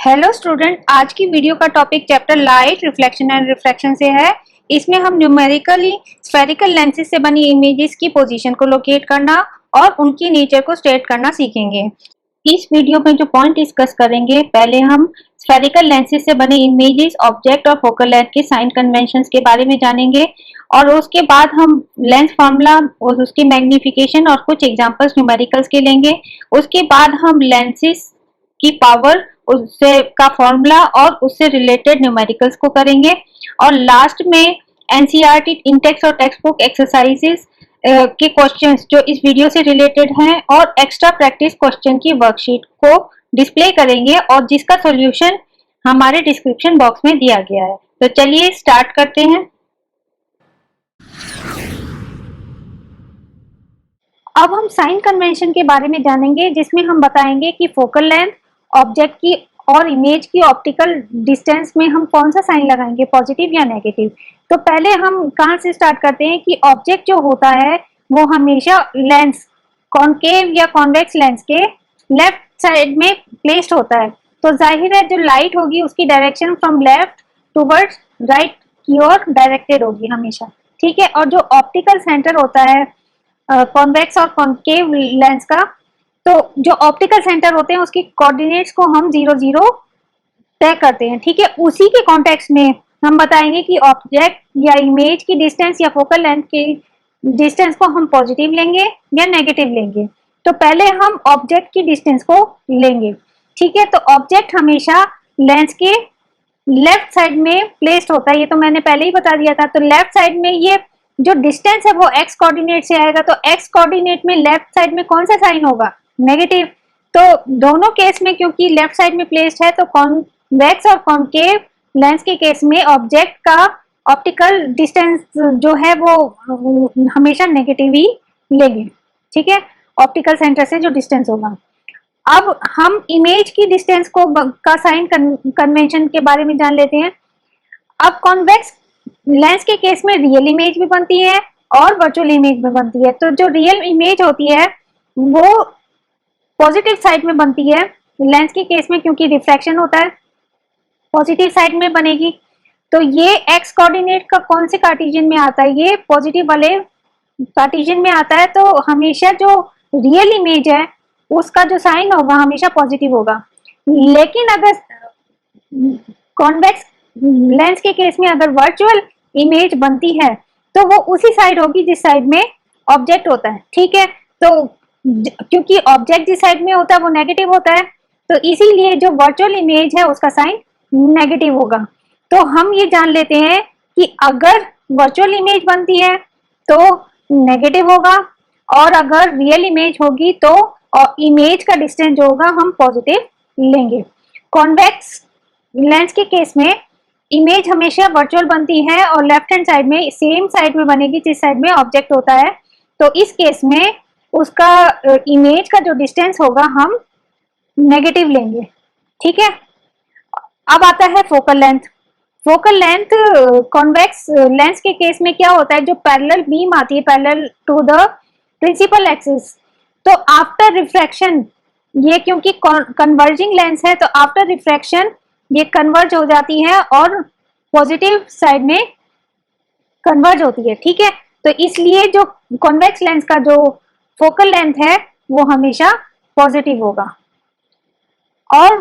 Hello student, आज की video का topic chapter light reflection and refraction से है। इसमें हम न्यूमेरिकली स्फेरिकल लेंसेज से बनी इमेजेस की पोजीशन को लोकेट करना और उनकी नेचर को स्टेट करना सीखेंगे। इस वीडियो में जो पॉइंट डिस्कस करेंगे, पहले हम स्फेरिकल लेंसेज से बने इमेजेस, ऑब्जेक्ट और फोकल लेंथ के साइन कन्वेंशंस के बारे में जानेंगे और उसके बाद हम लेंस फार्मूला और उसकी मैग्निफिकेशन और कुछ एग्जांपल्स न्यूमेरिकल्स के लेंगे। उसके बाद हम लेंसेज की पावर, उससे का फॉर्मूला और उससे रिलेटेड न्यूमेरिकल्स को करेंगे और लास्ट में एनसीईआरटी इंटेक्स और टेक्स्ट बुक एक्सरसाइजेस के क्वेश्चंस जो इस वीडियो से रिलेटेड हैं और एक्स्ट्रा प्रैक्टिस क्वेश्चन की वर्कशीट को डिस्प्ले करेंगे और जिसका सॉल्यूशन हमारे डिस्क्रिप्शन बॉक्स में दिया गया है। तो चलिए स्टार्ट करते हैं। अब हम साइन कन्वेंशन के बारे में जानेंगे, जिसमें हम बताएंगे कि फोकल लेंथ, ऑब्जेक्ट की और इमेज की ऑप्टिकल डिस्टेंस में हम कौन सा साइन लगाएंगे, पॉजिटिव या नेगेटिव। तो पहले हम कहाँ से स्टार्ट करते हैं कि ऑब्जेक्ट जो होता है वो हमेशा लेंस, कॉनकेव या कॉन्वेक्स लेंस के लेफ्ट साइड में प्लेस्ड होता है। तो जाहिर है जो लाइट होगी उसकी direction from left towards right की ओर डायरेक्टेड होगी हमेशा, ठीक है। और जो ऑप्टिकल सेंटर होता है कॉन्वेक्स और कॉनकेव लेंस का, तो जो ऑप्टिकल सेंटर होते हैं उसकी कोऑर्डिनेट्स को हम 0 0 तय करते हैं, ठीक है। उसी के कॉन्टेक्स्ट में हम बताएंगे कि ऑब्जेक्ट या इमेज की डिस्टेंस या फोकल लेंथ की डिस्टेंस को हम पॉजिटिव लेंगे या नेगेटिव लेंगे। तो पहले हम ऑब्जेक्ट की डिस्टेंस को लेंगे, ठीक है। तो ऑब्जेक्ट हमेशा लेंस के लेफ्ट साइड में प्लेस्ड होता है, ये तो मैंने पहले ही बता दिया था। तो लेफ्ट साइड में ये जो डिस्टेंस है वो एक्स कोऑर्डिनेट से आएगा, तो एक्स कोऑर्डिनेट में लेफ्ट साइड में कौन सा साइन होगा, नेगेटिव। तो दोनों केस में क्योंकि लेफ्ट साइड में प्लेस्ड है, तो कॉन्वेक्स और कॉनकेव लेंस के केस में ऑब्जेक्ट का ऑप्टिकल डिस्टेंस जो है वो हमेशा नेगेटिव ही लेंगे, ठीक है, ऑप्टिकल सेंटर से जो डिस्टेंस होगा। अब हम इमेज की डिस्टेंस को का साइन कन्वेंशन के बारे में जान लेते हैं। अब कॉन्वेक्स लेंस के केस में रियल इमेज भी बनती है और वर्चुअल इमेज भी बनती है। तो जो रियल इमेज होती है वो पॉजिटिव साइड में बनती है लेंस के केस में, क्योंकि रिफ्रैक्शन होता है, पॉजिटिव साइड में बनेगी। तो ये एक्स कोऑर्डिनेट का कौन से कार्टेशियन में आता है, ये पॉजिटिव वाले कार्टेशियन में आता है। तो हमेशा जो रियल इमेज है उसका जो साइन होगा हमेशा पॉजिटिव होगा। लेकिन अगर कॉन्वेक्स लेंस के केस में अगर वर्चुअल इमेज बनती है तो वो उसी साइड होगी जिस साइड में ऑब्जेक्ट होता है, ठीक है। तो क्योंकि ऑब्जेक्ट जिस साइड में होता है वो नेगेटिव होता है, तो इसीलिए जो वर्चुअल इमेज है उसका साइन नेगेटिव होगा। तो हम ये जान लेते हैं कि अगर वर्चुअल इमेज बनती है तो नेगेटिव होगा और अगर रियल इमेज होगी तो इमेज का डिस्टेंस जो होगा हम पॉजिटिव लेंगे। कॉन्वेक्स लेंस के केस में इमेज हमेशा वर्चुअल बनती है और लेफ्ट हैंड साइड में सेम साइड में बनेगी जिस साइड में ऑब्जेक्ट होता है। तो इस केस में उसका इमेज का जो डिस्टेंस होगा हम नेगेटिव लेंगे, ठीक है। अब आता है focal length. Focal length convex lens के केस में क्या होता है, जो पैरेलल बीम आती है parallel to the principal axis, तो आफ्टर रिफ्रैक्शन ये क्योंकि कन्वर्जिंग लेंस है तो आफ्टर रिफ्रैक्शन ये कन्वर्ज हो जाती है और पॉजिटिव साइड में कन्वर्ज होती है, ठीक है। तो इसलिए जो कॉन्वेक्स लेंस का जो फोकल लेंथ है वो हमेशा पॉजिटिव होगा। और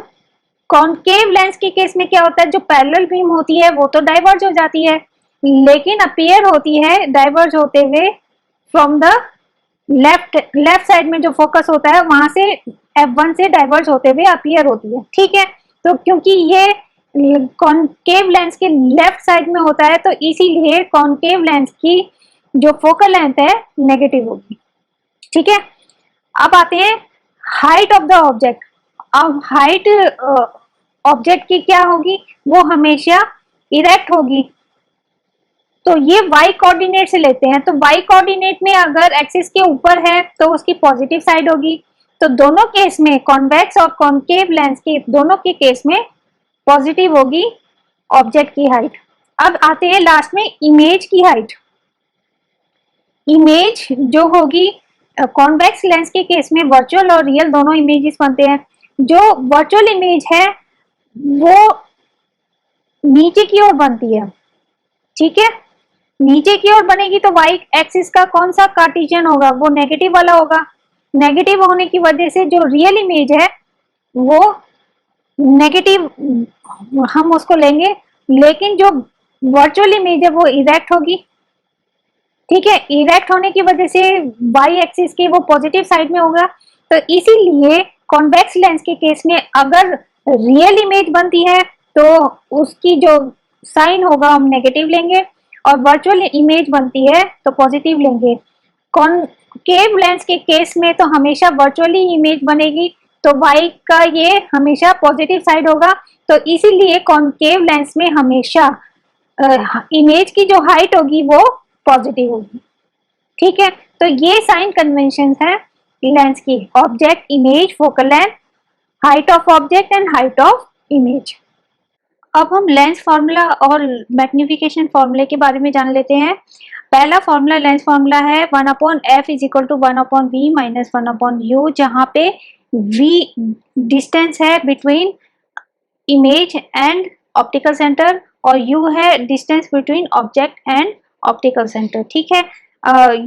कॉनकेव लेंस के केस में क्या होता है, जो पैरेलल बीम होती है वो तो डाइवर्ज हो जाती है, लेकिन अपीयर होती है डाइवर्ज होते हुए फ्रॉम द लेफ्ट साइड में जो फोकस होता है वहां से F1 से डाइवर्ज होते हुए अपीयर होती है, ठीक है। तो क्योंकि ये कॉनकेव लेंस के लेफ्ट साइड में होता है तो इसीलिए कॉनकेव लेंस की जो फोकल लेंथ है नेगेटिव होगी, ठीक है। अब आते हैं हाइट ऑफ द ऑब्जेक्ट। अब हाइट ऑब्जेक्ट की क्या होगी, वो हमेशा इरेक्ट होगी। तो ये y कोऑर्डिनेट से लेते हैं, तो y कोऑर्डिनेट में अगर एक्सिस के ऊपर है तो उसकी पॉजिटिव साइड होगी। तो दोनों केस में कॉन्वेक्स और कॉनकेव लेंस के दोनों के केस में पॉजिटिव होगी ऑब्जेक्ट की हाइट। अब आते हैं लास्ट में इमेज की हाइट। इमेज जो होगी कॉन्वेक्स लेंस के केस में वर्चुअल और रियल दोनों इमेजेस बनते हैं। जो वर्चुअल इमेज है वो नीचे की ओर बनती है, ठीक है। नीचे की ओर बनेगी तो वाई एक्सिस का कौन सा कार्टेशियन होगा, वो नेगेटिव वाला होगा। नेगेटिव होने की वजह से जो रियल इमेज है वो नेगेटिव हम उसको लेंगे, लेकिन जो वर्चुअल इमेज है वो इरेक्ट होगी, ठीक है। इरेक्ट होने की वजह से वाई एक्सिस के वो पॉजिटिव साइड में होगा। तो इसीलिए कॉन्वेक्स लेंस के केस में अगर रियल इमेज बनती है तो उसकी जो साइन होगा हम नेगेटिव लेंगे, और वर्चुअल इमेज बनती है तो पॉजिटिव लेंगे। कॉनकेव लेंस के केस में तो हमेशा वर्चुअली इमेज बनेगी, तो वाई का ये हमेशा पॉजिटिव साइड होगा। तो इसीलिए कॉनकेव लेंस में हमेशा इमेज की जो हाइट होगी वो पॉजिटिव होगी, ठीक है। तो ये साइन कन्वेंशन है लेंस की, object, image, focal length, height of object and height of image. अब हम लेंस फॉर्मूला और मैग्निफिकेशन फॉर्मूले के बारे में जान लेते हैं। पहला फॉर्मूला लेंस फॉर्मूला है 1/f is equal to 1/v minus 1/u, जहां पे v डिस्टेंस है between image and optical centre और u है distance between object and optical centre, ठीक है।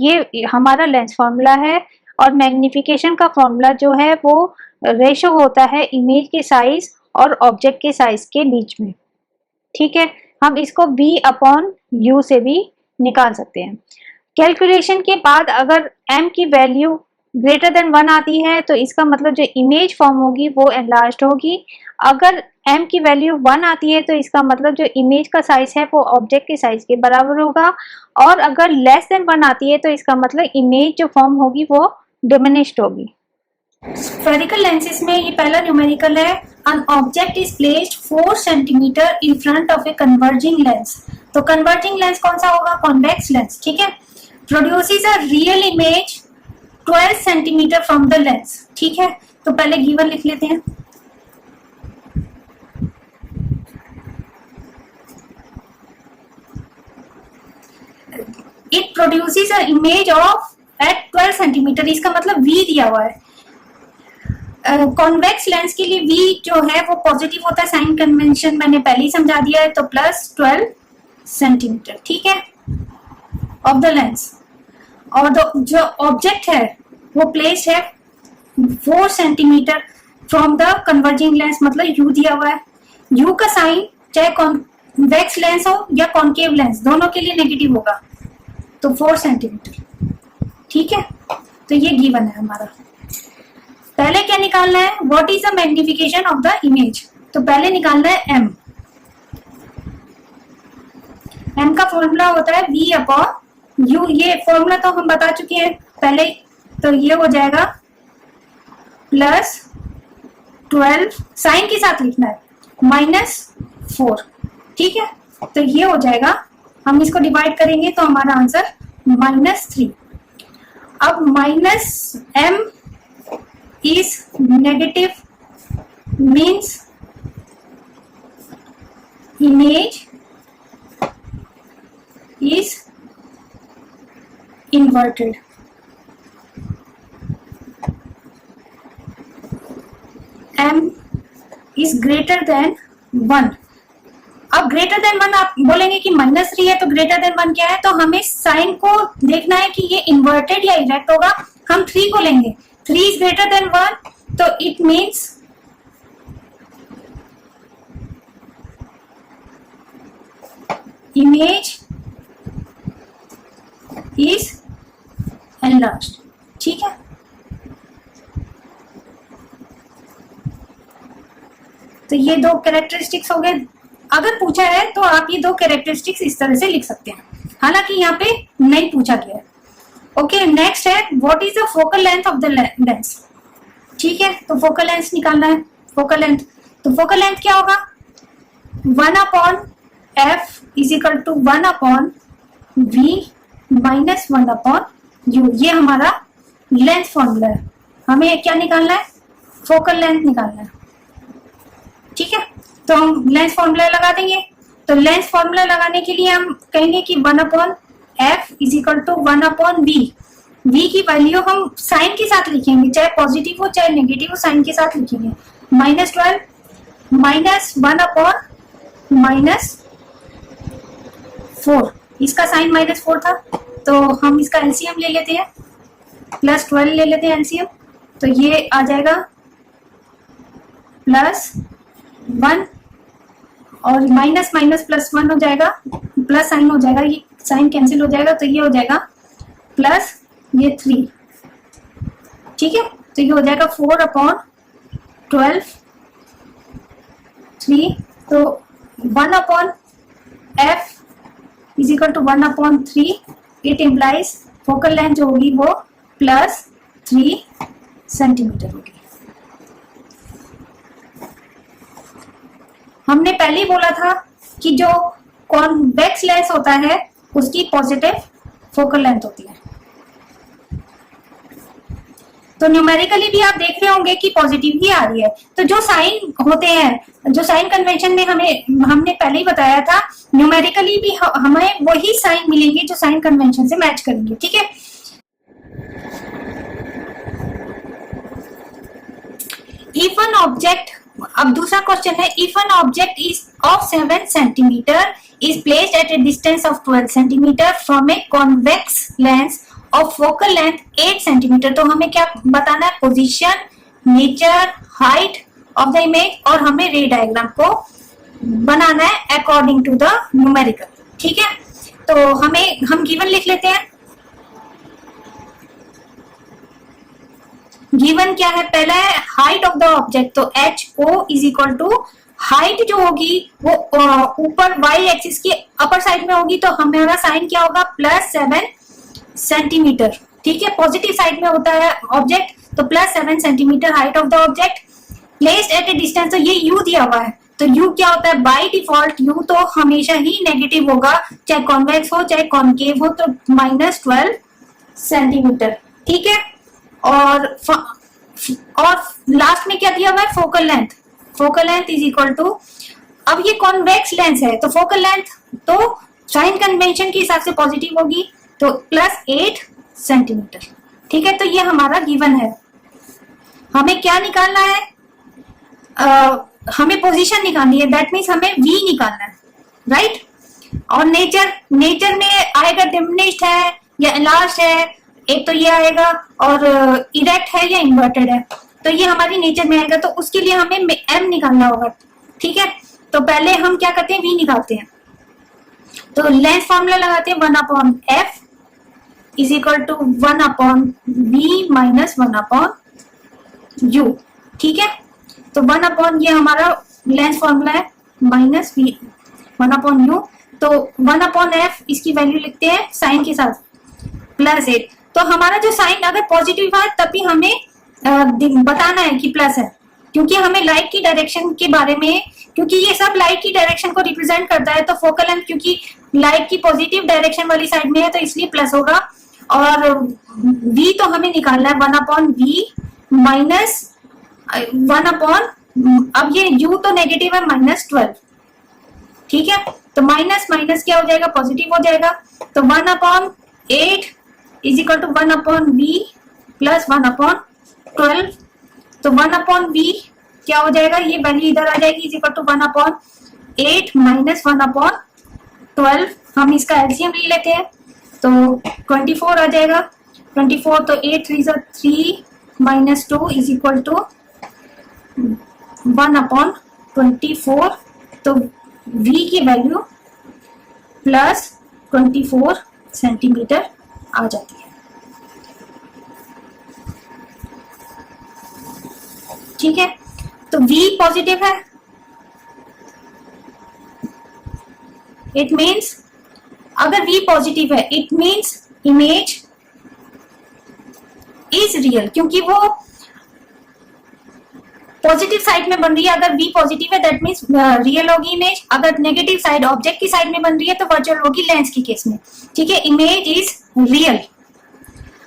ये हमारा लेंस फॉर्मूला है। और मैग्निफिकेशन का फॉर्मूला जो है वो रेशो होता है इमेज के साइज और ऑब्जेक्ट के साइज के बीच में, ठीक है। हम इसको v/u से भी निकाल सकते हैं। कैलकुलेशन के बाद अगर m की वैल्यू ग्रेटर देन 1 आती है तो इसका मतलब जो इमेज फॉर्म होगी वो एनलार्ज्ड होगी। अगर m की वैल्यू 1 आती है तो इसका मतलब जो इमेज का साइज है वो ऑब्जेक्ट के साइज के बराबर होगा। और अगर लेस देन 1 आती है तो इसका मतलब इमेज जो फॉर्म होगी वो डिमिनिश्ड होगी। स्फेरिकल लेंसेज में ये पहला न्यूमेरिकल है, an object is placed 4 cm in front of a converging lens। तो converging lens कौन सा होगा, convex lens, ठीक है। produces a real image 12 cm from the lens, ठीक है। तो पहले गिवन लिख लेते हैं। It produces an image of at 12 cm, इसका मतलब v दिया हुआ है। कॉन्वेक्स लेंस के लिए v जो है वो पॉजिटिव होता है, साइन कन्वेंशन मैंने पहले ही समझा दिया है, तो प्लस 12 सेंटीमीटर, ठीक है, ऑफ द लेंस। और जो ऑब्जेक्ट है वो प्लेस है 4 centimetre from the converging lens, मतलब u दिया हुआ है। u का साइन चाहे कॉन्वेक्स लेंस हो या कॉन्केव लेंस दोनों के लिए नेगेटिव होगा, तो 4 सेंटीमीटर, ठीक है। तो ये गिवन है हमारा। पहले क्या निकालना है, what is the magnification of the image, तो पहले निकालना है m। m का फॉर्मूला होता है v/u, ये फॉर्मूला तो हम बता चुके हैं पहले, तो ये हो जाएगा प्लस 12, साइन के साथ लिखना है, -4, ठीक है। तो ये हो जाएगा, हम इसको डिवाइड करेंगे तो हमारा आंसर -3। अब -m is negative means image is inverted। m is greater than 1। अब ग्रेटर देन 1 आप बोलेंगे कि -3 है तो ग्रेटर देन 1 क्या है, तो हमें साइन को देखना है कि ये इन्वर्टेड या इरेक्ट होगा। हम 3 को लेंगे, 3 is greater than 1, तो it means image is enlarged, ठीक है। तो ये दो कैरेक्टरिस्टिक्स हो गए। अगर पूछा है तो आप ये दो कैरेक्टरिस्टिक्स इस तरह से लिख सकते हैं, हालांकि यहाँ पे नहीं पूछा गया है। ओके, नेक्स्ट है what is the focal length of the lens, ठीक है। तो फोकल लेंथ निकालना है, फोकल लेंथ, तो फोकल लेंथ क्या होगा, 1/f is equal to 1/v minus 1/u, ये हमारा लेंथ फॉर्मूला है। हमें क्या निकालना है, फोकल लेंथ निकालना है, ठीक है। तो हम लेंथ फॉर्मूला लगा देंगे। तो लेंथ फॉर्मूला लगाने के लिए हम कहेंगे कि 1/f is equal to 1/v। v की वैल्यू हम साइन के साथ लिखेंगे, चाहे पॉजिटिव हो चाहे नेगेटिव हो, साइन के साथ लिखेंगे। -12 -1/-4, इसका साइन -4 था, तो हम इसका एलसीएम ले लेते हैं, +12 ले लेते हैं एलसीएम, तो ये आ जाएगा +1 और माइनस +1 हो जाएगा, प्लस साइन हो जाएगा, ये साइन कैंसिल हो जाएगा, तो ये हो जाएगा प्लस ये 3, ठीक है। तो ये हो जाएगा 4/12 3, तो 1/f is equal to 1/3, it implies focal length जो होगी वो +3 सेंटीमीटर होगी। हमने पहले ही बोला था कि जो कॉन्वेक्स लेंस होता है उसकी पॉजिटिव फोकल लेंथ होती है, तो न्यूमेरिकली भी आप देख रहे होंगे कि पॉजिटिव ही आ रही है। तो जो साइन होते हैं, जो साइन कन्वेंशन में हमने पहले ही बताया था, न्यूमेरिकली भी हमें वही साइन मिलेंगे जो साइन कन्वेंशन से मैच करेंगे, ठीक है। इफ एन ऑब्जेक्ट, अब दूसरा क्वेश्चन है, if an object is of 7 centimetre is placed eight a distance of 12 centimetre from a convex lens of focal length 8 centimetre, तो हमें क्या बताना है, position, nature, height of the image, और हमें रे डायग्राम को बनाना है अकॉर्डिंग टू द न्यूमेरिकल, ठीक है। तो हम गिवन लिख लेते हैं। गिवन क्या है, पहला है हाइट ऑफ द ऑब्जेक्ट, तो HO is equal to height जो होगी वो ऊपर y एक्सिस की अपर साइड में होगी, तो हमारा साइन क्या होगा, +7 सेंटीमीटर, ठीक है। पॉजिटिव साइड में होता है ऑब्जेक्ट, तो +7 centimetre height of the object, placed eight a distance, तो ये u दिया हुआ है, तो u क्या होता है, बाय डिफॉल्ट u तो हमेशा ही नेगेटिव होगा, चाहे कॉन्वेक्स हो चाहे कॉन्केव हो, तो -12 सेंटीमीटर, ठीक है। और लास्ट में क्या दिया हुआ है, focal length, focal length is equal to, अब ये कॉन्वेक्स लेंस है तो फोकल लेंथ तो साइन कन्वेंशन के हिसाब से पॉजिटिव होगी, तो +8 सेंटीमीटर, ठीक है। तो ये हमारा गिवन है। हमें क्या निकालना है, हमें पोजीशन निकालनी है, दैट मीन्स हमें v निकालना है, राइट। और नेचर में आएगा डिमिनिश्ड है या एनलार्ज्ड है, एक तो ये आएगा, और इरेक्ट है या इन्वर्टेड है, तो ये हमारी नेचर में आएगा, तो उसके लिए हमें m निकालना होगा, ठीक है। तो पहले हम क्या करते हैं, v निकालते हैं, तो लेंथ फॉर्मूला लगाते हैं, 1/f is equal to 1/v minus 1/u, ठीक है। तो 1/, ये हमारा लेंथ फॉर्मूला है, माइनस v 1/u, तो 1/f इसकी वैल्यू लिखते हैं साइन के साथ, +8, तो हमारा जो साइन अगर पॉजिटिव है तभी हमें बताना है कि प्लस है, क्योंकि हमें लाइट की डायरेक्शन के बारे में, क्योंकि ये सब लाइट की डायरेक्शन को रिप्रेजेंट करता है, तो फोकल लेंथ क्योंकि लाइट की पॉजिटिव डायरेक्शन वाली साइड में है तो इसलिए प्लस होगा, और v तो हमें निकालना है 1/v माइनस 1/, अब ये u तो नेगेटिव है, -12, ठीक है। तो माइनस माइनस क्या हो जाएगा, पॉजिटिव हो जाएगा, तो 1/8 is equal to 1/v plus 1/12, तो 1/v क्या हो जाएगा, ये वैल्यू इधर आ जाएगी, इज इक्वल टू 1/8 माइनस 1/12, हम इसका एलसीएम ले लेते हैं, तो 24 आ जाएगा, 24, तो 8 3 3 माइनस 2 इज इक्वल टू 1/24, तो v की वैल्यू +24 सेंटीमीटर आ जाती है, ठीक है। तो v पॉजिटिव है, इट मीन्स, अगर v पॉजिटिव है it means image is real, क्योंकि वो पॉजिटिव साइड में बन रही है, अगर v पॉजिटिव है दैट मीन्स रियल होगी इमेज, अगर नेगेटिव साइड ऑब्जेक्ट की साइड में बन रही है तो वर्चुअल होगी लेंस के केस में, ठीक है। Image is real.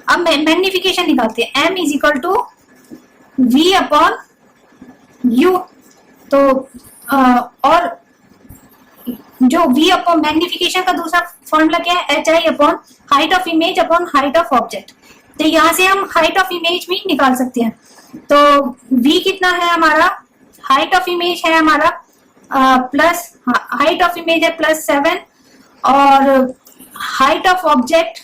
अब मैग्निफिकेशन निकालते हैं, m is equal to v/u, तो और जो v/ मैग्निफिकेशन का दूसरा फॉर्मूला क्या है, hi/ height of image upon height of object, तो यहाँ से हम हाइट ऑफ इमेज भी निकाल सकते हैं, तो v कितना है हमारा हाइट ऑफ इमेज है हमारा प्लस, हाइट ऑफ इमेज है +7 और height of object,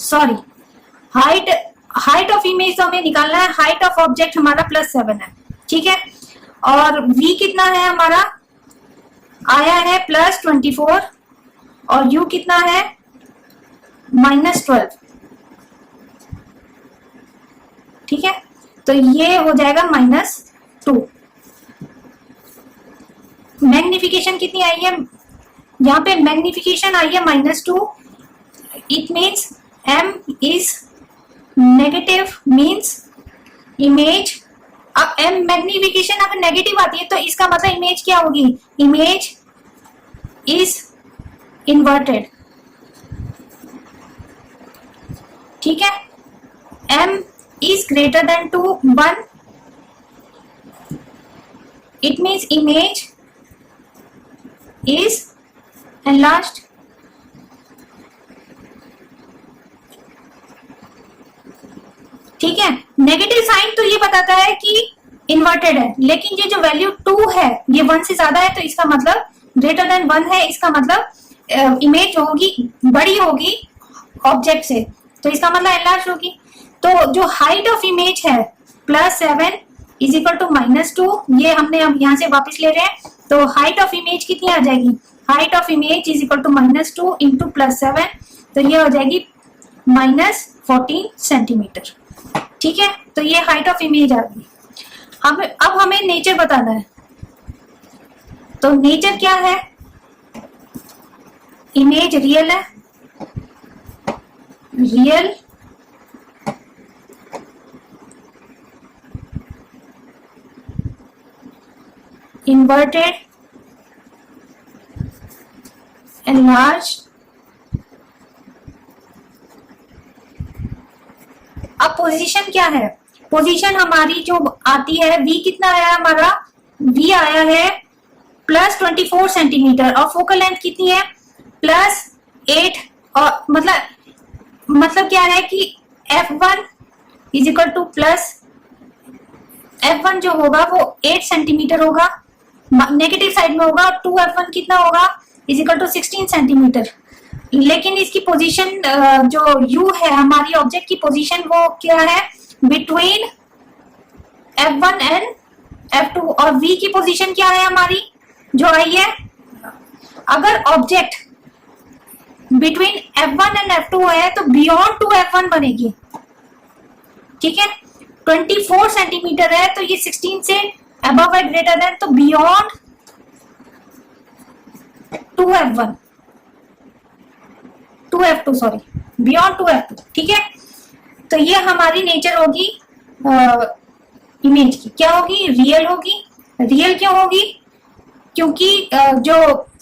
sorry height of image तो हमें निकालना है, हाइट ऑफ ऑब्जेक्ट हमारा +7 है, ठीक है। और v कितना है हमारा, आया है +24 और u कितना है -12, ठीक है। तो ये हो जाएगा -2। मैग्निफिकेशन कितनी आई है, यहाँ पे मैग्निफिकेशन आई है -2, it means m is negative, means image, अब m मैग्निफिकेशन अगर नेगेटिव आती है तो इसका मतलब इमेज क्या होगी, इमेज इज इन्वर्टेड, ठीक है। m is greater than 1, it means image is enlarged, ठीक है। नेगेटिव साइन तो ये बताता है कि इन्वर्टेड है, लेकिन ये जो वैल्यू 2 है ये 1 से ज्यादा है, तो इसका मतलब ग्रेटर देन 1 है, इसका मतलब इमेज होगी बड़ी होगी ऑब्जेक्ट से, तो इसका मतलब एनलार्ज होगी। तो जो हाइट ऑफ इमेज है +7 इज इक्वल टू -2, ये हमने अब यहाँ से वापस ले रहे हैं, तो हाइट ऑफ इमेज कितनी आ जाएगी, height of image is equal to -2 into +7, तो ये हो जाएगी -14 सेंटीमीटर, ठीक है। तो ये हाइट ऑफ इमेज आ गई। अब हमें नेचर बताना है, तो नेचर क्या है, इमेज रियल है, रियल inverted, enlarged। अब पोजीशन क्या है, पोजीशन हमारी जो आती है v कितना आया हमारा, v आया है +24 सेंटीमीटर और फोकल लेंथ कितनी है +8, और मतलब क्या है कि f1 is equal to f1 जो होगा वो 8 सेंटीमीटर होगा, नेगेटिव साइड में होगा, 2f1 कितना होगा इज इक्वल टू 16 सेंटीमीटर। लेकिन इसकी पोजीशन जो u है हमारी ऑब्जेक्ट की पोजीशन वो क्या है, बिटवीन f1 एंड f2, और v की पोजीशन क्या है हमारी जो आई है, अगर object between f1 and f2 है तो बियॉन्ड 2f1 बनेगी, ठीक है। 24 सेंटीमीटर है तो ये 16 से अबव है, ग्रेटर देन, तो beyond 2f1, 2f2 sorry, beyond 2f2, ठीक है। तो ये हमारी नेचर होगी इमेज की, क्या होगी, रियल होगी। रियल क्यों होगी, क्योंकि जो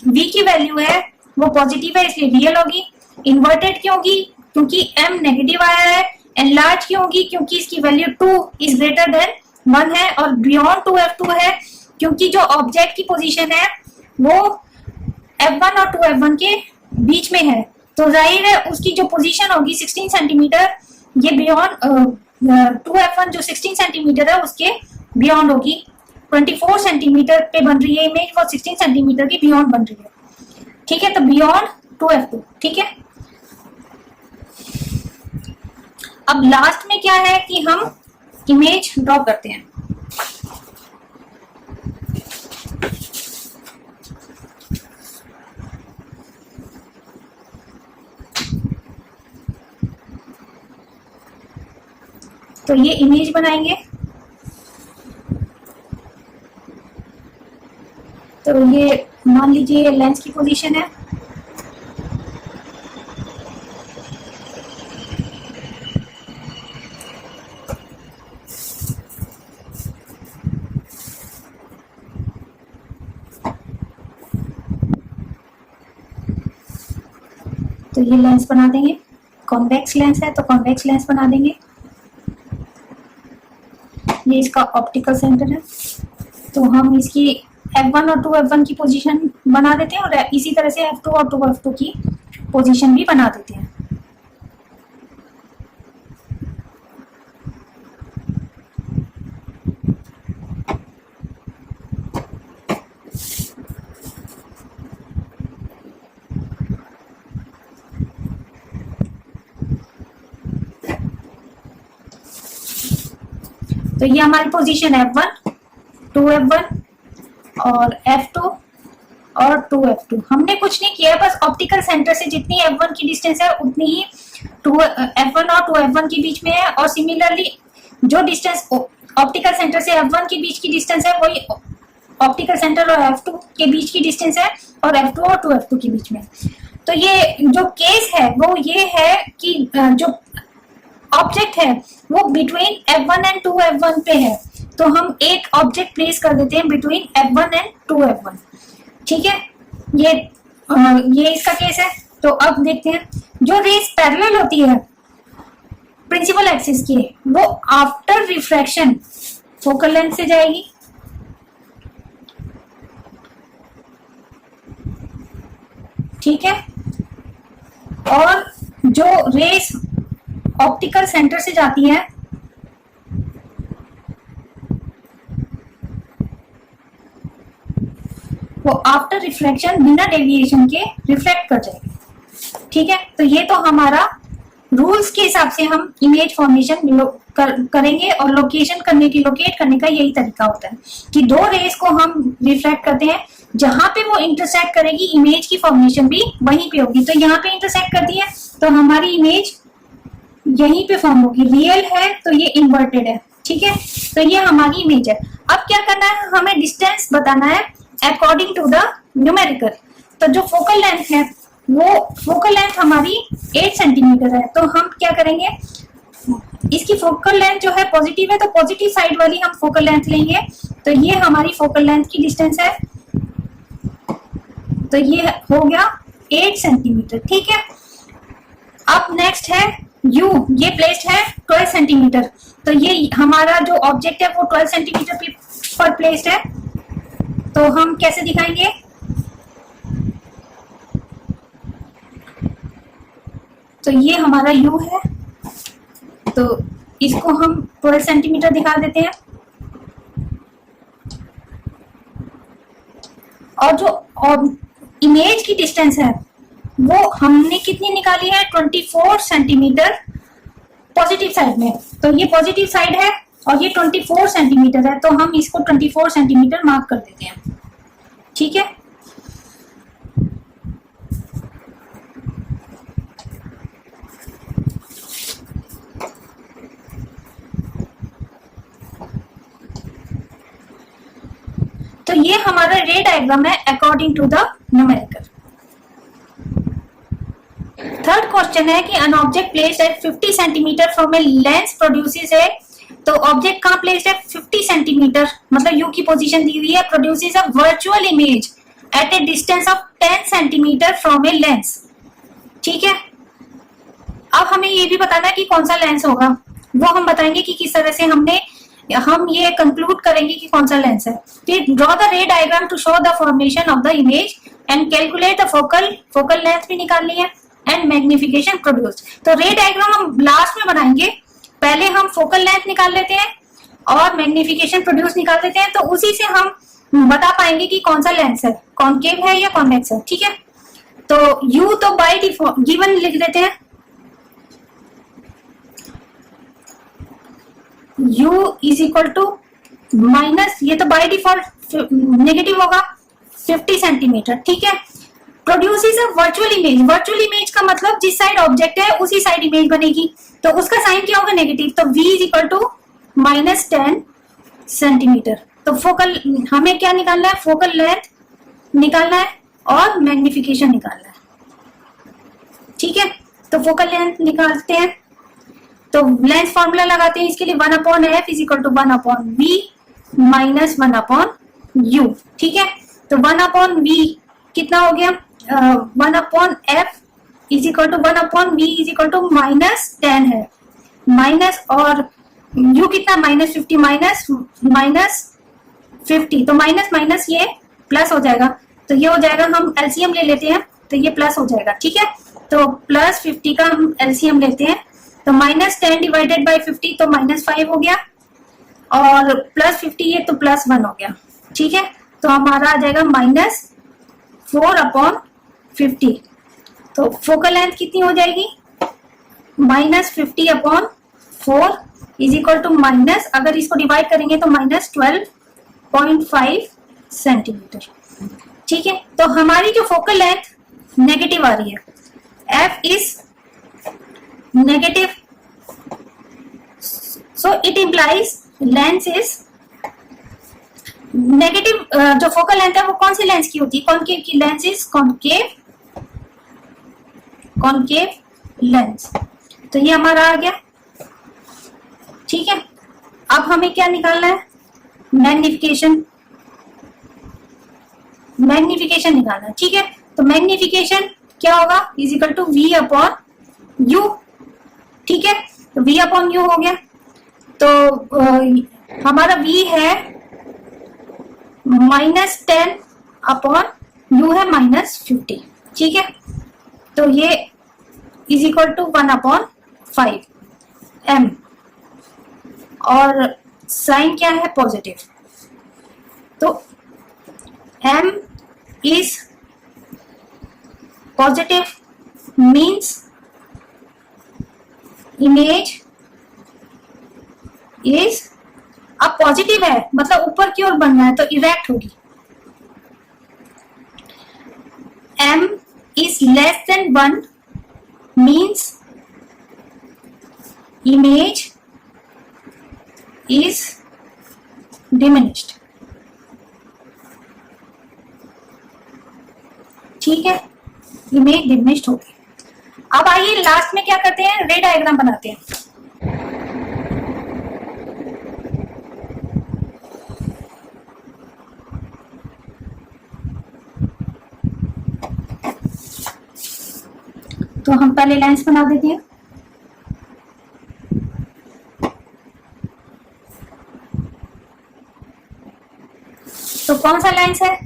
v की वैल्यू है वो पॉजिटिव है इसलिए रियल होगी। इन्वर्टेड क्यों होगी, क्योंकि m नेगेटिव आया है। एनलार्ज क्यों होगी, क्योंकि इसकी वैल्यू 2 इज ग्रेटर देन 1 है, और बियॉन्ड 2f2 है क्योंकि जो ऑब्जेक्ट की पोजीशन है वो f1 और 2f1 के बीच में है, तो जाहिर है उसकी जो पोजीशन होगी 16 सेंटीमीटर, ये बियॉन्ड 2f1 जो 16 सेंटीमीटर है उसके बियॉन्ड होगी। 24 सेंटीमीटर पे बन रही है इमेज, वो 16 सेंटीमीटर की बियॉन्ड बन रही है, ठीक है। तो बियॉन्ड 2f2, ठीक है। अब लास्ट में क्या है कि हम इमेज ड्रॉ करते हैं। तो ये इमेज बनाएंगे, तो ये मान लीजिए लेंस की पोजीशन है, तो ये लेंस बना देंगे, कॉन्वेक्स लेंस है तो कॉन्वेक्स लेंस बना देंगे। ये इसका ऑप्टिकल सेंटर है, तो हम इसकी f1 और 2f1 की पोजीशन बना देते हैं और इसी तरह से f2 और 2f2 की पोजीशन भी बना देते हैं। तो ये हमारी पोजीशन F1, 2F1 और F2 और 2F2। हमने कुछ नहीं किया, बस ऑप्टिकल सेंटर से जितनी F1 की डिस्टेंस है उतनी ही F1 और 2F1 के बीच में है, और सिमिलरली जो डिस्टेंस ऑप्टिकल सेंटर से F1 के बीच की डिस्टेंस है वही ऑप्टिकल सेंटर और F2 के बीच की डिस्टेंस है, और F2 और 2F2 के बीच में। तो ये जो केस है वो ये है कि जो ऑब्जेक्ट है वो बिटवीन F1 एंड 2F1 पे है, तो हम एक ऑब्जेक्ट प्लेस कर देते हैं बिटवीन F1 एंड 2F1। ठीक है, ये इसका केस है। तो अब देखते हैं, जो रेस पैरेलल होती है प्रिंसिपल एक्सिस की, वो आफ्टर रिफ्रैक्शन फोकल लेंथ से जाएगी, ठीक है, और जो रेस ऑप्टिकल सेंटर से जाती है वो आफ्टर रिफ्लेक्शन बिना डेविएशन के रिफ्लेक्ट कर जाएगी। ठीक है, तो ये तो हमारा रूल्स के हिसाब से हम इमेज फॉर्मेशन करेंगे, और लोकेट करने का यही तरीका होता है कि दो रेस को हम रिफ्लेक्ट करते हैं, जहां पे वो इंटरसेक्ट करेगी इमेज की फॉर्मेशन भी वहीं पे होगी। तो यहाँ पे इंटरसेक्ट करती है तो हमारी इमेज यहीं पे फॉर्म होगी। रियल है तो ये इन्वर्टेड है। ठीक है, तो ये हमारी इमेज है। अब क्या करना है, हमें डिस्टेंस बताना है अकॉर्डिंग टू द न्यूमेरिकल। तो जो फोकल लेंथ है वो फोकल लेंथ हमारी 8 सेंटीमीटर है। तो हम क्या करेंगे, इसकी फोकल लेंथ जो है पॉजिटिव है, तो पॉजिटिव साइड वाली हम फोकल लेंथ लेंगे। तो ये हमारी फोकल लेंथ की डिस्टेंस है, तो ये हो गया 8 सेंटीमीटर। ठीक है, अब नेक्स्ट है U, ये प्लेस्ड है 12 सेंटीमीटर। तो ये हमारा जो ऑब्जेक्ट है वो 12 सेंटीमीटर पर प्लेस्ड है। तो हम कैसे दिखाएंगे, तो ये हमारा U है, तो इसको हम 12 सेंटीमीटर दिखा देते हैं। और जो इमेज की डिस्टेंस है वो हमने कितनी निकाली है, 24 सेंटीमीटर पॉजिटिव साइड में। तो ये पॉजिटिव साइड है और ये 24 सेंटीमीटर है, तो हम इसको 24 सेंटीमीटर मार्क कर देते हैं। ठीक है, तो ये हमारा रे डायग्राम है according to the numerical. Third question है कि an object placed at 50 centimetre from a lens produces a, तो ऑब्जेक्ट कहां प्लेस्ड है, 50 सेंटीमीटर, मतलब यू की पोजीशन दी हुई है, produces a virtual image at a distance of 10 centimetre from a lens. ठीक है, अब हमें ये भी बताना है कि कौन सा लेंस होगा, वो हम बताएंगे कि किस तरह से हम ये कंक्लूड करेंगे कि कौन सा लेंस है। फिर draw the ray diagram to show the formation of the image and calculate the focal length भी निकालनी है एंड मैग्निफिकेशन प्रोड्यूस्ड। तो रे डायग्राम हम लास्ट में बनाएंगे, पहले हम फोकल लेंथ निकाल लेते हैं और मैग्निफिकेशन प्रोड्यूस निकाल देते हैं, तो उसी से हम बता पाएंगे कि कौन सा लेंस है, कॉनकेव है या कॉन्वेक्स है। ठीक है, तो U तो बाय डिफॉल्ट गिवन लिख देते हैं, U is equal to minus, ये तो बाय डिफॉल्ट नेगेटिव होगा, 50 सेंटीमीटर। ठीक है, produces a virtual image, virtual image का मतलब जिस साइड ऑब्जेक्ट है उसी साइड इमेज बनेगी, तो उसका साइन क्या होगा, नेगेटिव। तो V is equal to minus 10 centimetre. तो फोकल हमें क्या निकालना है, फोकल लेंथ निकालना है और मैग्निफिकेशन निकालना है। ठीक है, तो फोकल लेंथ निकालते हैं, तो लेंथ फॉर्मूला लगाते हैं इसके लिए, 1/f is equal to 1/v minus 1/u। ठीक है, तो 1/v कितना हो गया, 1/f is equal to 1/v is equal to minus 10 है, माइनस और u कितना, -50 माइनस 50, तो माइनस माइनस ये प्लस हो जाएगा, तो ये हो जाएगा, हम एलसीएम ले लेते हैं तो ये प्लस हो जाएगा। ठीक है, तो प्लस 50 का हम एलसीएम लेते हैं, तो -10 डिवाइडेड बाय 50 तो -5 हो गया, और प्लस 50 ये तो +1 हो गया। ठीक है, तो हमारा आ जाएगा -4/50। तो फोकल लेंथ कितनी हो जाएगी, -50/4 इज इक्वल टू माइनस, अगर इसको डिवाइड करेंगे तो -12.5 सेंटीमीटर। ठीक है, तो हमारी जो फोकल लेंथ नेगेटिव आ रही है, F is negative, so it implies lens is negative. जो फोकल लेंथ है वो कौन सी लेंस की होती है? कॉनकेव की लेंस इज कॉनकेव लेंस। तो ये हमारा आ गया। ठीक है, अब हमें क्या निकालना है? मैग्निफिकेशन निकालना है। ठीक है, तो मैग्निफिकेशन क्या होगा? Is equal to V upon U। ठीक है, तो V अपॉन U हो गया। तो हमारा V है -10 अपॉन U है -50। ठीक है, तो ये इज इक्वल टू 1/5 m, और साइन क्या है? पॉजिटिव। तो m is positive means image is, अब पॉजिटिव है मतलब ऊपर की ओर बनना है तो इरेक्ट होगी। m is less than 1 means image is diminished। ठीक है, इमेज डिमिनिश्ड होगी। अब आइए लास्ट में क्या करते हैं? रे डायग्राम बनाते हैं। तो हम पहले लेंस बना देते हैं। तो कौन सा लेंस है?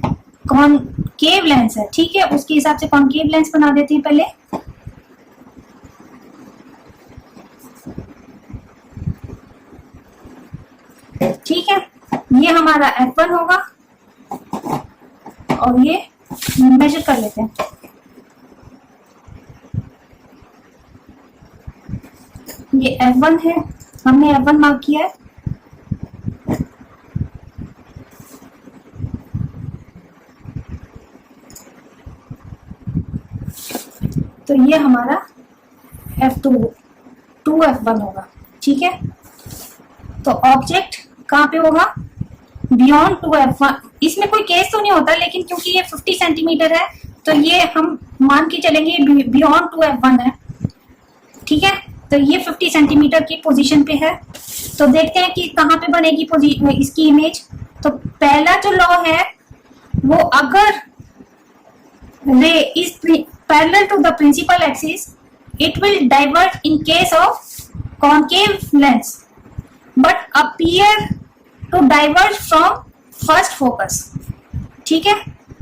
कॉनकेव लेंस है। ठीक है, उसके हिसाब से कॉनकेव लेंस बना देते हैं पहले। ठीक है, ये हमारा f1 होगा और ये मेजर कर लेते हैं। ये f1 है, हमने f1 मार्क किया है। तो ये हमारा f2f1 होगा। ठीक है, तो ऑब्जेक्ट कहाँ पे होगा? Beyond 2f1। इसमें कोई केस तो नहीं होता, लेकिन क्योंकि ये 50 सेंटीमीटर है तो ये हम मान के चलेंगे बियॉन्ड 2f1 है। ठीक है, तो ये 50 सेंटीमीटर की पोजीशन पे है। तो देखते हैं कि कहाँ पे बनेगी इसकी इमेज। तो पहला जो लॉ है वो, अगर ray is parallel to the principal axis it will diverge in case of concave lens but appear to diverge from first focus. ठीक है,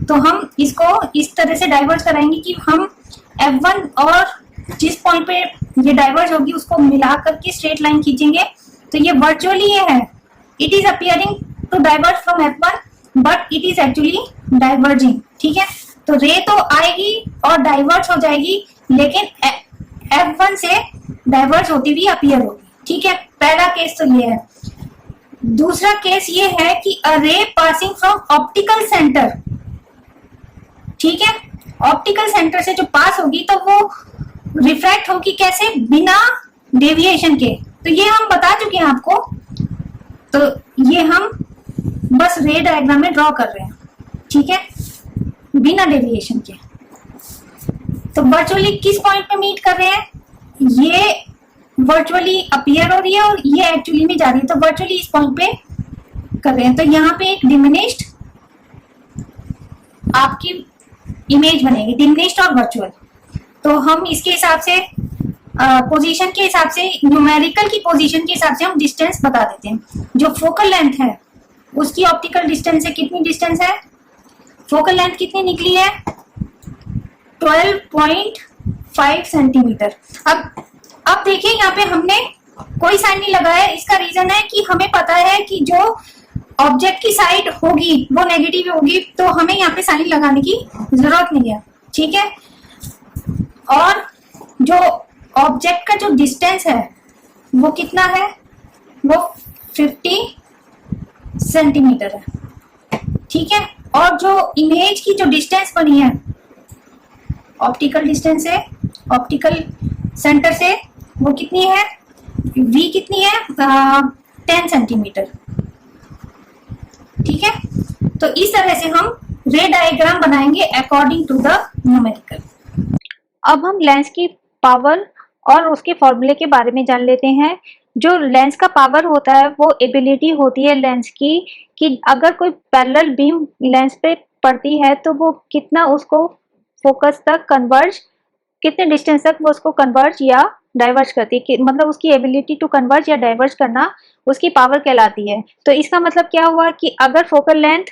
तो हम इसको इस तरह से डाइवर्ज कराएंगे कि हम f1 और जिस पॉइंट पे ये डाइवर्ज होगी उसको मिला करके स्ट्रेट लाइन खींचेंगे। तो ये वर्चुअली ये है, it is appearing to diverge from f1 but it is actually diverging. ठीक है, तो रे तो आएगी और डाइवर्ज हो जाएगी, लेकिन f1 से डाइवर्ज होती हुई अपीयर होगी। ठीक है, पहला केस तो ये है। दूसरा केस ये है कि अ रे पासिंग फ्रॉम ऑप्टिकल सेंटर। ठीक है, ऑप्टिकल सेंटर से जो पास होगी तो वो रिफ्रैक्ट होगी कैसे? बिना डेविएशन के। तो ये हम बता चुके हैं आपको, तो ये हम बस रे डायग्राम में ड्रॉ कर रहे हैं। ठीक है, बिना डेविएशन के। तो वर्चुअली किस पॉइंट पे मीट कर रहे हैं? ये वर्चुअली अपीयर हो रही है और ये एक्चुअली में जा रही है, तो वर्चुअली इस पॉइंट पे कर रहे हैं। तो यहाँ पे एक डिमिनिश्ड आपकी इमेज बनेगी, डिमिनिश्ड और वर्चुअल। तो हम इसके हिसाब से पोजीशन के हिसाब से, न्यूमेरिकल की पोजीशन के हिसाब से हम डिस्टेंस बता देते हैं। जो फोकल लेंथ है उसकी ऑप्टिकल डिस्टेंस से कितनी डिस्टेंस है? फोकल लेंथ कितनी निकली है? 12.5 सेंटीमीटर। अब देखिए यहाँ पे हमने कोई साइन नहीं लगाया। इसका रीजन है कि हमें पता है कि जो ऑब्जेक्ट की साइड होगी वो नेगेटिव होगी, तो हमें यहाँ पे साइन लगाने की जरूरत नहीं है। ठीक है, और जो ऑब्जेक्ट का जो डिस्टेंस है वो कितना है? वो 50 सेंटीमीटर है, ठीक है। और जो इमेज की जो डिस्टेंस बनी है, ऑप्टिकल डिस्टेंस है ऑप्टिकल सेंटर से, वो कितनी है, v कितनी है, 10 सेंटीमीटर, ठीक है। तो इस तरह से हम रे डायग्राम बनाएंगे अकॉर्डिंग टू द न्यूमेरिकल। अब हम लेंस की पावर और उसके फॉर्मूले के बारे में जान लेते हैं। जो लेंस का पावर होता है वो एबिलिटी होती है लेंस की कि अगर कोई पैरेलल बीम लेंस पे पड़ती है तो वो कितना उसको फोकस तक कन्वर्ज, कितने डिस्टेंस तक वो उसको कन्वर्ज या डाइवर्ज करती है, मतलब उसकी एबिलिटी टू कन्वर्ज या डाइवर्ज करना उसकी पावर कहलाती है। तो इसका मतलब क्या हुआ कि अगर फोकल लेंथ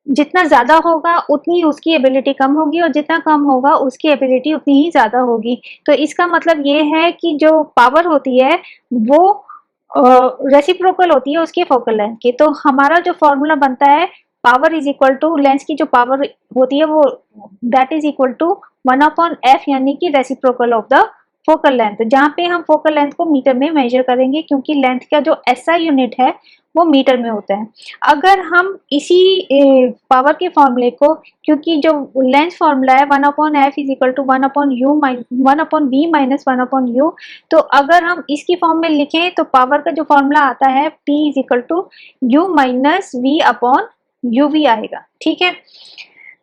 जितना ज्यादा होगा उतनी उसकी एबिलिटी कम होगी और जितना कम होगा उसकी एबिलिटी उतनी ही ज्यादा होगी। तो इसका मतलब ये है कि जो पावर होती है वो रेसिप्रोकल होती है उसके फोकल लेंथ की। तो हमारा जो फॉर्मूला बनता है power is equal to lens की जो पावर होती है वो that is equal to 1/f, यानी कि reciprocal of the focal length, जहाँ पे हम फोकल लेंथ को मीटर में मेजर करेंगे क्योंकि लेंथ का जो SI यूनिट है वो मीटर में होता है। अगर हम इसी पावर के फॉर्मूले को, क्योंकि जो लेंस फॉर्मूला है 1/f is equal to 1/v minus 1/u, तो अगर हम इसकी फॉर्म में लिखें तो पावर का जो फॉर्मूला आता है P is equal to u minus v/uv आएगा, ठीक है।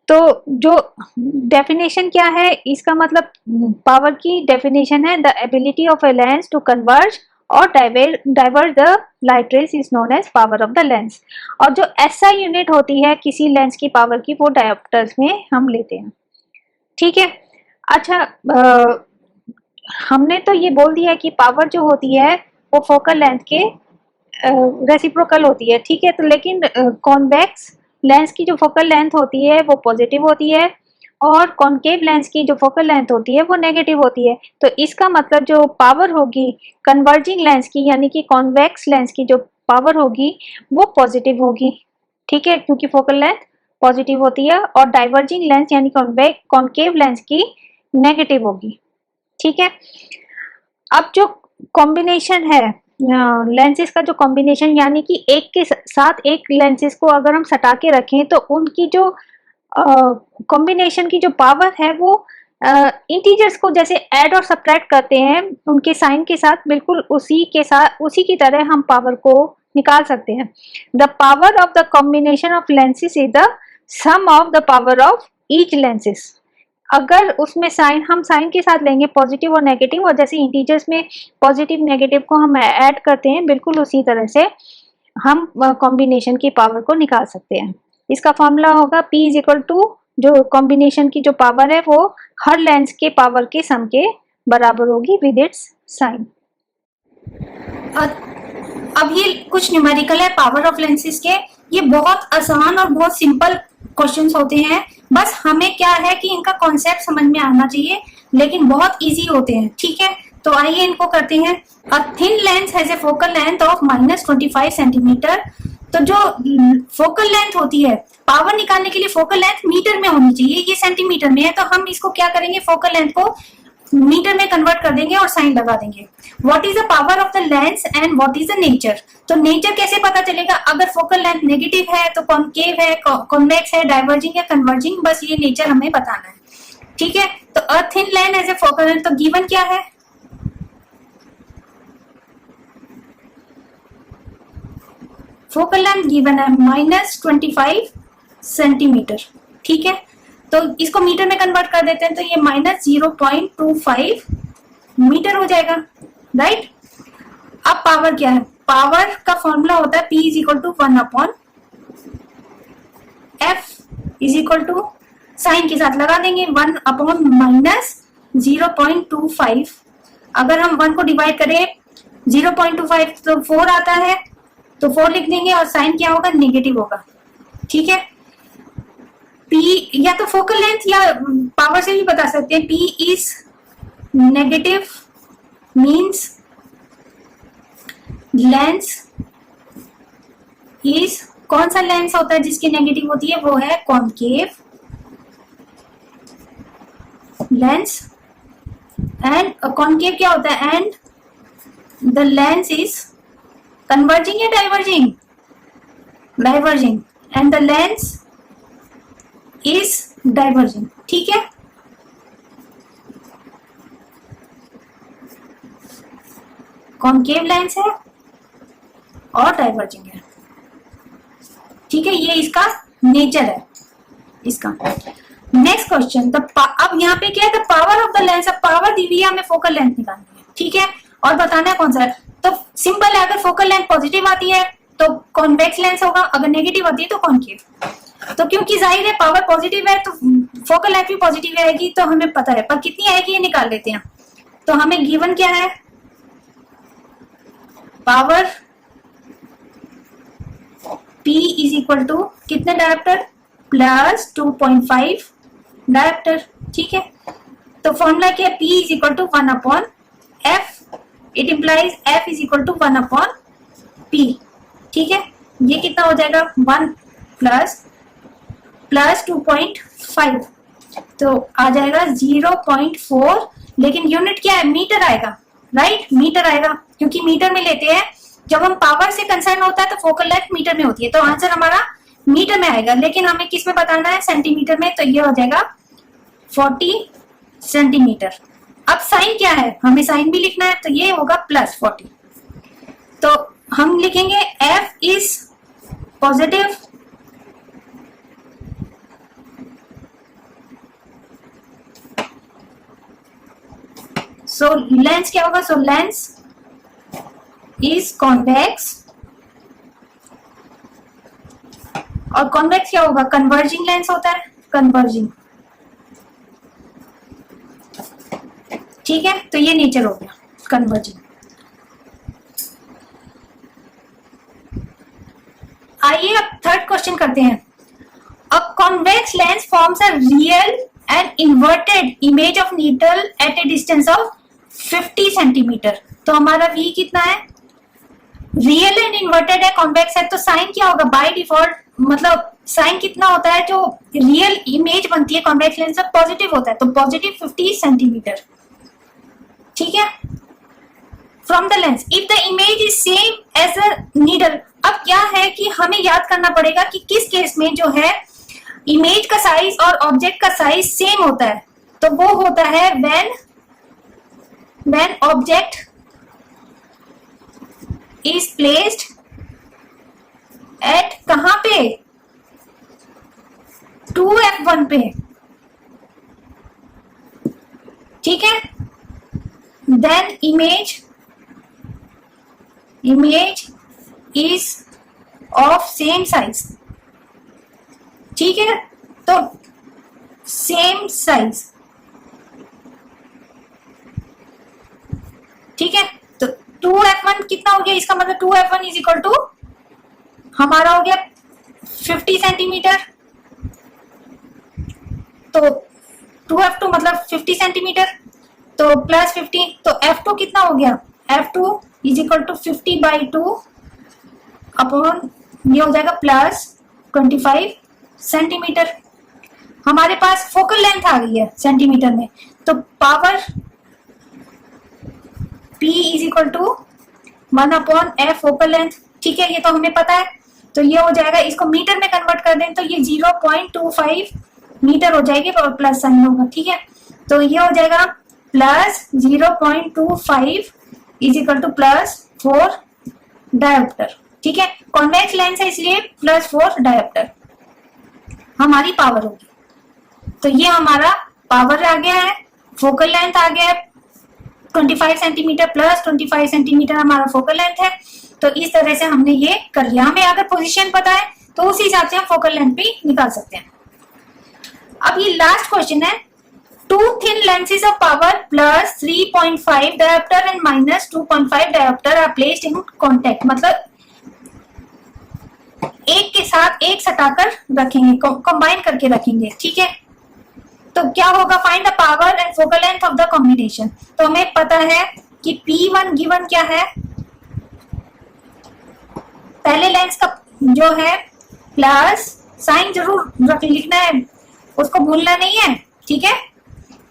तो जो डेफिनेशन क्या है, इसका मतलब पावर की डेफिनेशन है the ability of a lens to converge or diverge the light rays is known as power of the lens. और जो SI यूनिट होती है किसी लेंस की पावर की वो डायोप्टर्स में हम लेते हैं, ठीक है। अच्छा, हमने तो ये बोल दिया कि पावर जो होती है वो फोकल लेंथ के रेसिप्रोकल होती है, ठीक है। तो लेकिन कॉन्वेक्स लेंस की जो फोकल लेंथ होती है वो पॉजिटिव होती है और कॉनकेव लेंस की जो फोकल लेंथ होती है वो नेगेटिव होती है। तो इसका मतलब जो पावर होगी कन्वर्जिंग लेंस की यानी कि कॉन्वेक्स लेंस की जो पावर होगी वो पॉजिटिव होगी, ठीक है, क्योंकि फोकल लेंथ पॉजिटिव होती है, और डाइवर्जिंग लेंस यानी कॉनकेव लेंस की नेगेटिव होगी, ठीक है। अब जो कॉम्बिनेशन है लेंसेज का, जो कॉम्बिनेशन यानी कि एक के साथ एक लेंसेज को अगर हम सटा के रखें तो उनकी जो कॉम्बिनेशन की जो पावर है वो इंटीजर्स को जैसे ऐड और सब्ट्रैक्ट करते हैं उनके साइन के साथ, बिल्कुल उसी की तरह हम पावर को निकाल सकते हैं। The power of the combination of lenses is the sum of the power of each lenses. अगर उसमें हम साइन के साथ लेंगे पॉजिटिव और नेगेटिव, और जैसे इंटीजर्स में पॉजिटिव नेगेटिव को हम ऐड करते हैं बिल्कुल उसी तरह से हम कॉम्बिनेशन की पावर को निकाल सकते हैं। इसका फॉर्मूला होगा P इज इक्वल टू जो कॉम्बिनेशन की जो पावर है वो हर लेंस के पावर के सम के बराबर होगी विद इट्स साइन। अब ये कुछ न्यूमेरिकल है पावर ऑफ लेंसेज के। ये बहुत आसान और बहुत सिंपल क्वेश्चंस होते हैं, बस हमें क्या है कि इनका कॉन्सेप्ट समझ में आना चाहिए, लेकिन बहुत इजी होते हैं, ठीक है। तो आइए इनको करते हैं। A thin lens has a focal length of -25 centimetre. तो जो फोकल लेंथ होती है, पावर निकालने के लिए फोकल लेंथ मीटर में होनी चाहिए, ये सेंटीमीटर में है, तो हम इसको क्या करेंगे, फोकल लेंथ को मीटर में कन्वर्ट कर देंगे और साइन लगा देंगे। What is the power of the lens and what is the nature. तो नेचर कैसे पता चलेगा, अगर फोकल लेंथ नेगेटिव है तो कॉनकेव है, कॉन्वेक्स है, डाइवर्जिंग है, कन्वर्जिंग, बस ये नेचर हमें बताना है, ठीक है। तो a thin length as a focal length, तो गिवन क्या है, फोकल लेंथ गिवन है -25 सेंटीमीटर, ठीक है। तो इसको मीटर में कन्वर्ट कर देते हैं तो ये -0.25 मीटर हो जाएगा, राइट। अब पावर क्या है, पावर का फॉर्मूला होता है P is equal to 1/f is equal to sign के साथ लगा देंगे 1/-0.25। अगर हम 1 को डिवाइड करें 0.25 तो 4 आता है, तो 4 लिख देंगे और साइन क्या होगा, नेगेटिव होगा, ठीक है। P या तो फोकल लेंथ या पावर से भी बता सकते हैं, P is negative means lens is, कौन सा लेंस होता है जिसकी नेगेटिव होती है, वो है कॉनकेव लेंस। एंड कॉनकेव क्या होता है, and the lens is converging या diverging? Diverging, and the lens is diverging, ठीक है। कॉन्केव लेंस है और डाइवर्जिंग है, ठीक है, ये इसका नेचर है इसका। नेक्स्ट क्वेश्चन, अब यहाँ पे क्या है, the power of the lens, अब पावर दी हुई है, हमें फोकल लेंथ निकालनी है, ठीक है, और बताना है कौन सा है। तो सिंपल है, अगर फोकल लेंथ पॉजिटिव आती है तो कॉन्वेक्स लेंस होगा, अगर नेगेटिव आती है तो कॉन्केव। तो क्योंकि जाहिर है पावर पॉजिटिव है तो फोकल लेंथ भी पॉजिटिव आएगी, तो हमें पता है, पर कितनी आएगी ये निकाल लेते हैं। तो हमें गिवन क्या है, power P is equal to कितने डायोप्टर, प्लस 2.5 डायोप्टर, ठीक है। तो फॉर्मूला क्या है, P is equal to 1 upon F, it implies F is equal to 1 upon P, ठीक है। ये कितना हो जाएगा, 1 प्लस 2.5, तो आ जाएगा 0.4, लेकिन यूनिट क्या है, मीटर आएगा, राइट, मीटर आएगा, क्योंकि मीटर में लेते हैं। जब हम पावर से कंसर्न होता है तो फोकल लेंथ मीटर में होती है, तो आंसर हमारा मीटर में आएगा, लेकिन हमें किस में बताना है, सेंटीमीटर में, तो ये हो जाएगा 40 सेंटीमीटर। अब साइन क्या है, हमें साइन भी लिखना है, तो ये होगा प्लस 40, तो हम लिखेंगे F is positive, so lens क्या होगा, सो लेंस इज कॉन्वेक्स, और कॉन्वेक्स क्या होगा, कन्वर्जिंग लेंस होता है, कन्वर्जिंग, ठीक है। तो ये नेचर हो गया कन्वर्जिंग। आइए अब थर्ड क्वेश्चन करते हैं। A convex lens forms a real and inverted image of needle at a distance of 50 centimetre. तो हमारा V कितना है, रियल एंड इन्वर्टेड है, कॉन्वेक्स है, तो साइन क्या होगा, बाय डिफॉल्ट मतलब साइन कितना होता है, जो रियल इमेज बनती है कॉन्वेक्स लेंस में पॉजिटिव होता है, तो पॉजिटिव 50 सेंटीमीटर, ठीक है, from the lens if the image is same as a needle. अब क्या है कि हमें याद करना पड़ेगा कि किस केस में जो है इमेज का साइज और ऑब्जेक्ट का साइज सेम होता है, तो वो होता है when object is placed at कहां पे, 2f1 पे, ठीक है, then image is of same size, ठीक है, तो सेम साइज, ठीक है, तो 2f1 कितना हो गया, इसका मतलब 2f1 इज इक्वल टू हमारा हो गया 50 सेंटीमीटर, तो 2f2 मतलब 50 सेंटीमीटर, तो प्लस 50, तो f2 कितना हो गया, f2 is equal to 50/2 upon ये हो जाएगा प्लस 25 सेंटीमीटर। हमारे पास फोकल लेंथ आ गई है सेंटीमीटर में, तो power P is equal to 1 upon F focal length, ठीक है, ये तो हमें पता है, तो ये हो जाएगा, इसको मीटर में कन्वर्ट कर दें तो ये 0.25 मीटर हो जाएगी और प्लस साइन होगा, ठीक है, तो ये हो जाएगा plus 0.25 is equal two plus 4 dioptre, ठीक है, कॉन्वेक्स लेंस है इसलिए प्लस 4 डायोप्टर हमारी पावर होगी। तो ये हमारा पावर आ गया है, फोकल लेंथ आ गया है 25 सेंटीमीटर प्लस 25 सेंटीमीटर हमारा फोकल लेंथ है। तो इस तरह से हमने ये कर लिया, हमें अगर पोजीशन पता है तो उस हिसाब से हम फोकल लेंथ भी निकाल सकते हैं। अब ये लास्ट क्वेश्चन है, two thin lenses of power plus 3.5 dioptre and minus 2.5 dioptre are placed in contact, मतलब एक के साथ एक सटाकर रखेंगे, कंबाइन करके रखेंगे, ठीक है, तो क्या होगा, find the power and focal length of the combination. तो हमें पता है कि P1 गिवन क्या है, पहले लेंस का जो है प्लस साइन जरूर लिखना है, उसको भूलना नहीं है, ठीक है,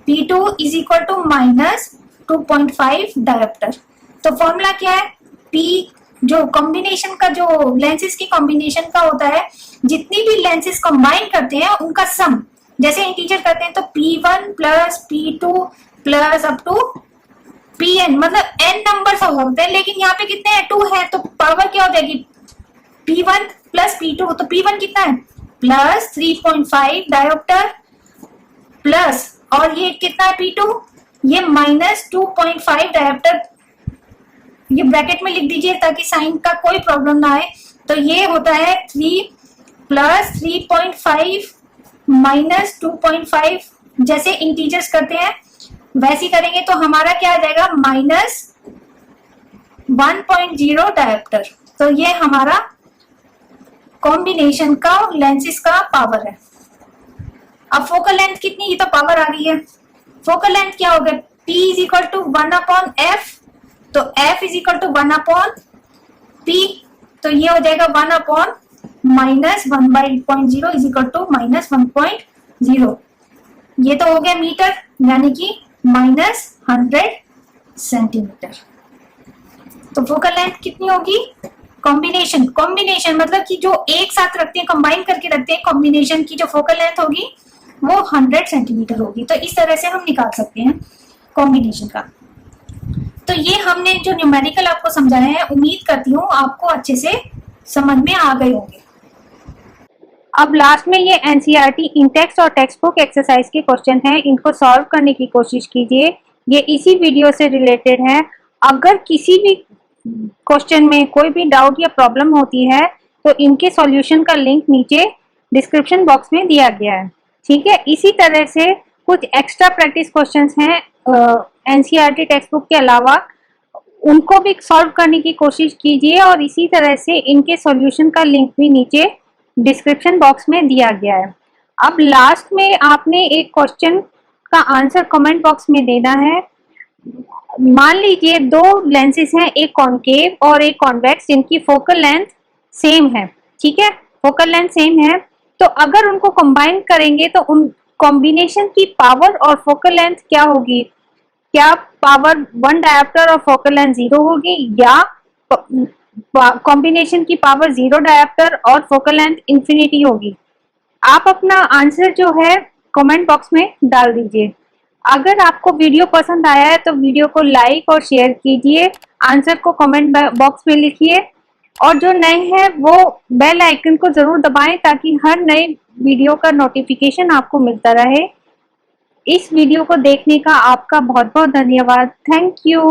P2 is equal to minus 2.5 dioptre. तो फॉर्मूला क्या है, P जो कॉम्बिनेशन का, जो लेंसेज की कॉम्बिनेशन का होता है, जितनी भी लेंसेज कंबाइन करते हैं उनका सम, जैसे इंटीजर करते हैं तो P1 plus P2 plus up to Pn, मतलब n नंबर हो सकते हैं, लेकिन यहाँ पे कितने हैं, 2 है, तो पावर क्या हो जाएगी P1 प्लस P2, तो P1 कितना है प्लस 3.5 डायोप्टर प्लस, और ये कितना है P2, ये माइनस 2.5 डायोप्टर, ये ब्रैकेट में लिख दीजिए ताकि साइन का कोई प्रॉब्लम ना आए। तो ये होता है 3 प्लस 3.5 माइनस 2.5, जैसे इंटीजर्स करते हैं वैसे करेंगे तो हमारा क्या आ जाएगा माइनस 1.0 डायोप्टर। तो ये हमारा कॉम्बिनेशन का लेंसेज का पावर है। अब फोकल लेंथ कितनी, ये तो पावर आ गई है। फोकल लेंथ क्या हो गया, P is equal to 1/f, तो F is equal to 1/P, तो ये हो जाएगा 1/ minus 1/0 is equal to minus 1.0। ये तो हो गया मीटर, यानी कि माइनस 100 सेंटीमीटर। तो फोकल लेंथ कितनी होगी, कॉम्बिनेशन मतलब कि जो एक साथ रखते हैं, कंबाइन करके रखते हैं, कॉम्बिनेशन की जो फोकल लेंथ होगी वो 100 सेंटीमीटर होगी। तो इस तरह से हम निकाल सकते हैं कॉम्बिनेशन का। तो ये हमने जो न्यूमेरिकल आपको समझाया है, उम्मीद करती हूँ आपको अच्छे से समझ में आ गए होंगे। अब लास्ट में ये एनसीईआरटी इन टेक्स्ट और टेक्स्ट बुक एक्सरसाइज के क्वेश्चन हैं, इनको सॉल्व करने की कोशिश कीजिए। ये इसी वीडियो से रिलेटेड है। अगर किसी भी क्वेश्चन में कोई भी डाउट या प्रॉब्लम होती है तो इनके सॉल्यूशन का लिंक नीचे डिस्क्रिप्शन बॉक्स में दिया गया है, ठीक है। इसी तरह से कुछ एक्स्ट्रा प्रैक्टिस क्वेश्चंस हैं एनसीईआरटी टेक्स्ट बुक के अलावा, उनको भी सॉल्व करने की कोशिश कीजिए, और इसी तरह से इनके सॉल्यूशन का लिंक भी नीचे डिस्क्रिप्शन बॉक्स में दिया गया है। अब लास्ट में आपने एक क्वेश्चन का आंसर कमेंट बॉक्स में देना है। मान लीजिए दो लेंसेज हैं, एक कॉनकेव और एक कॉन्वेक्स, जिनकी फोकल लेंथ सेम है, ठीक है, फोकल लेंथ सेम है। तो अगर उनको कंबाइन करेंगे तो उन कॉम्बिनेशन की पावर और फोकल लेंथ क्या होगी, क्या पावर 1 डायोप्टर और फोकल लेंथ 0 होगी, या कॉम्बिनेशन की पावर 0 डायोप्टर और फोकल लेंथ इंफिनिटी होगी। आप अपना आंसर जो है कमेंट बॉक्स में डाल दीजिए। अगर आपको वीडियो पसंद आया है तो वीडियो को लाइक और शेयर कीजिए, आंसर को कमेंट बॉक्स में लिखिए, और जो नए हैं वो बेल आइकन को जरूर दबाएं ताकि हर नए वीडियो का नोटिफिकेशन आपको मिलता रहे। इस वीडियो को देखने का आपका बहुत बहुत धन्यवाद। Thank you.